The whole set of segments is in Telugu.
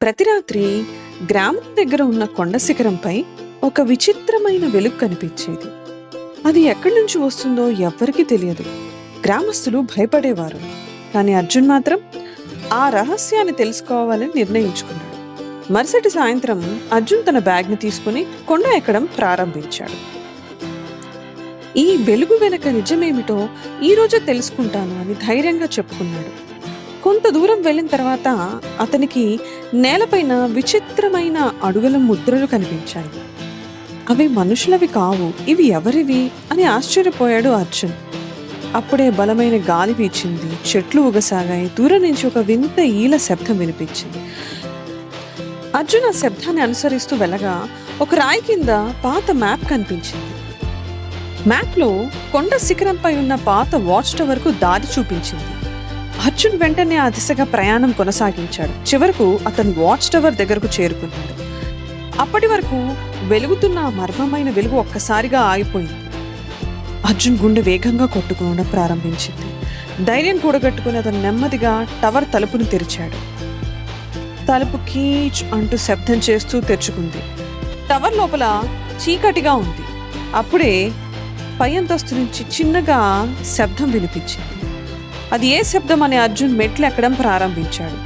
ప్రతి రాత్రి గ్రామం దగ్గర ఉన్న కొండ శిఖరంపై ఒక విచిత్రమైన వెలుగు కనిపించేది. అది ఎక్కడి నుంచి వస్తుందో ఎవ్వరికీ తెలియదు. గ్రామస్తులు భయపడేవారు. కానీ అర్జున్ మాత్రం ఆ రహస్యాన్ని తెలుసుకోవాలని నిర్ణయించుకున్నాడు. మరుసటి సాయంత్రం అర్జున్ తన బ్యాగ్ని తీసుకుని కొండ ఎక్కడం ప్రారంభించాడు. ఈ వెలుగు వెనక నిజమేమిటో ఈ రోజే తెలుసుకుంటాను అని ధైర్యంగా చెప్పుకున్నాడు. కొంత దూరం వెళ్ళిన తర్వాత అతనికి నేలపైన విచిత్రమైన అడుగుల ముద్రలు కనిపించాయి. అవి మనుషులవి కావు, ఇవి ఎవరివి అని ఆశ్చర్యపోయాడు అర్జున్. అప్పుడే బలమైన గాలి వీచింది, చెట్లు ఊగసాగాయి. దూరం నుంచి ఒక వింత ఈల శబ్దం వినిపించింది. అర్జున్ ఆ శబ్దాన్ని అనుసరిస్తూ వెళ్ళగా ఒక రాయి కింద పాత మ్యాప్ కనిపించింది. మ్యాప్లో కొండ శిఖరంపై ఉన్న పాత వాచ్ టవర్కు దారి చూపించింది. అర్జున్ వెంటనే ఆ దిశగా ప్రయాణం కొనసాగించాడు. చివరకు అతను వాచ్ టవర్ దగ్గరకు చేరుకున్నాడు. అప్పటి వరకు వెలుగుతున్న మర్మమైన వెలుగు ఒక్కసారిగా ఆగిపోయింది. అర్జున్ గుండె వేగంగా కొట్టుకోవడం ప్రారంభించింది. ధైర్యం కూడగట్టుకుని అతను నెమ్మదిగా టవర్ తలుపును తెరిచాడు. తలుపు కీచ్ అంటూ శబ్దం చేస్తూ తెరుచుకుంది. టవర్ లోపల చీకటిగా ఉంది. అప్పుడే పై అంతస్తు నుంచి చిన్నగా శబ్దం వినిపించింది. అది ఏ శబ్దం అని అర్జున్ మెట్లు ఎక్కడం ప్రారంభించాడు.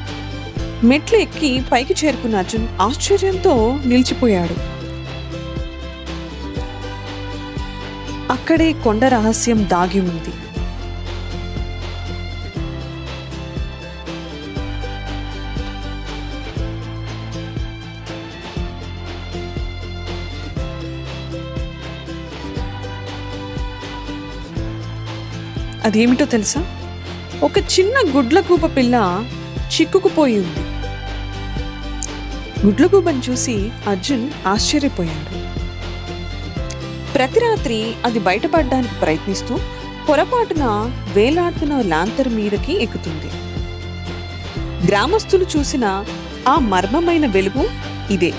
మెట్లు ఎక్కి పైకి చేరుకున్న అర్జున్ ఆశ్చర్యంతో నిలిచిపోయాడు. అక్కడే కొండ రహస్యం దాగి ఉంది. అదేమిటో తెలుసా? ఒక చిన్న గుడ్లగూబ పిల్ల చిక్కుకుపోయి ఉంది. గుడ్లగూబను చూసి అర్జున్ ఆశ్చర్యపోయాడు. ప్రతి రాత్రి అది బయటపడడానికి ప్రయత్నిస్తూ పొరపాటున వేలాడుతున్న లాంతర్ మీదకి ఎక్కుతుంది. గ్రామస్తులు చూసిన ఆ మర్మమైన వెలుగు ఇదే.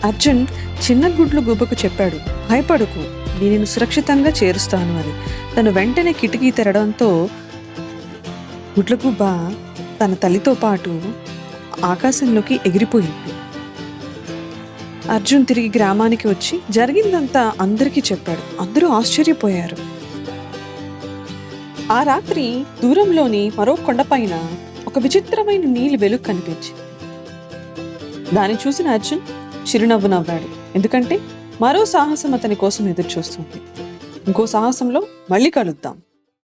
అర్జున్ చిన్న గుడ్లగూబకు చెప్పాడు, భయపడకు, నేను సురక్షితంగా చేరుస్తాను అని. తను వెంటనే కిటికీ తెరడంతో గుడ్లగూబ తన తల్లితో పాటు ఆకాశంలోకి ఎగిరిపోయింది. అర్జున్ తిరిగి గ్రామానికి వచ్చి జరిగిందంతా అందరికీ చెప్పాడు. అందరూ ఆశ్చర్యపోయారు. ఆ రాత్రి దూరంలోని మరో కొండపైన ఒక విచిత్రమైన నీలి వెలుగు కనిపించింది. దాన్ని చూసిన అర్జున్ చిరునవ్వు నవ్వాడు. ఎందుకంటే మరో సాహసం అతని కోసం ఎదురు చూస్తుంది. ఇంకో సాహసంలో మళ్ళీ కలుద్దాం.